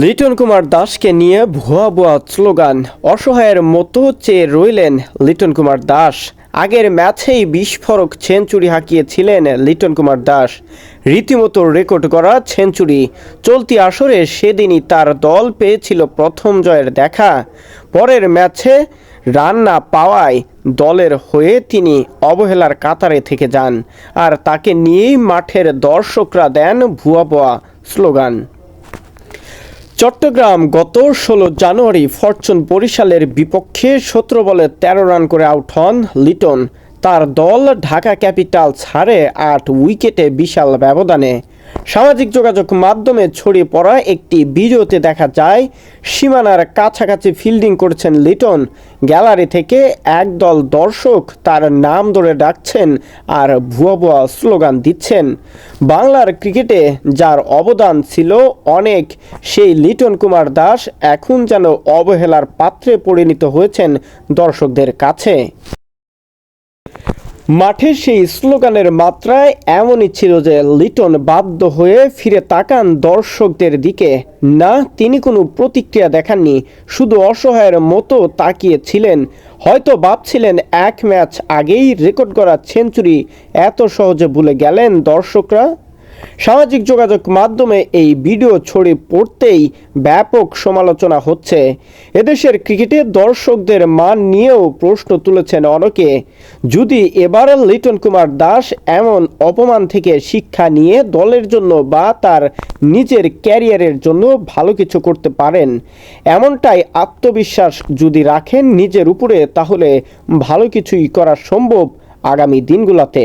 লিটন কুমার দাসকে নিয়ে ভুয়া ভুয়া স্লোগান। অসহায়ের মতো চেয়ে রইলেন লিটন কুমার দাস। আগের ম্যাচেই বিস্ফোরক সেঞ্চুরি হাঁকিয়েছিলেন লিটন কুমার দাস। রীতিমতো রেকর্ড করা সেঞ্চুরি। চলতি আসরে সেদিনই তার দল পেয়েছিল প্রথম জয়ের দেখা। পরের ম্যাচে রান না পাওয়ায় দলের হয়ে তিনি অবহেলার কাতারে থেকে যান, আর তাকে নিয়েই মাঠের দর্শকরা দেন ভুয়া ভুয়া স্লোগান। চট্টগ্রাম গত 16 জানুয়ারি ফরচুন বরিশালের বিপক্ষে 17 বলে 13 রান করে আউট হন লিটন। তার দল ঢাকা ক্যাপিটালস হারে 8 উইকেটে বিশাল ব্যবধানে। সামাজিক যোগাযোগ মাধ্যমে ছড়িয়ে পড়া একটি ভিডিওতে দেখা যায় সীমানার কাছাকাছি ফিল্ডিং করছেন লিটন। গ্যালারি থেকে একদল দর্শক তার নাম ধরে ডাকছেন আর ভুয়া ভুয়া স্লোগান দিচ্ছেন। বাংলার ক্রিকেটে যার অবদান ছিল অনেক, সেই লিটন কুমার দাস এখন যেন অবহেলার পাত্রে পরিণত হয়েছেন দর্শকদের কাছে। মাঠের সেই স্লোগানের মাত্রায় এমনই ছিল যে লিটন বাধ্য হয়ে ফিরে তাকান দর্শকদের দিকে। না, তিনি কোনো প্রতিক্রিয়া দেখাননি, শুধু অসহায়ের মতো তাকিয়েছিলেন। হয়তো ভাবছিলেন এক ম্যাচ আগেই রেকর্ড করা সেঞ্চুরি এত সহজে ভুলে গেলেন দর্শকরা। সামাজিক যোগাযোগ মাধ্যমে এই ভিডিও ছড়িয়ে পড়তেই ব্যাপক সমালোচনা হচ্ছে। এদেশের ক্রিকেটে দর্শকদের মান নিয়েও প্রশ্ন তুলেছেন অনেকে। যদি এবার লিটন কুমার দাস এমন অপমান থেকে শিক্ষা নিয়ে দলের জন্য বা তার নিজের ক্যারিয়ারের জন্য ভালো কিছু করতে পারেন, এমনটাই আত্মবিশ্বাস যদি রাখেন নিজের উপরে, তাহলে ভালো কিছুই করা সম্ভব আগামী দিনগুলোতে।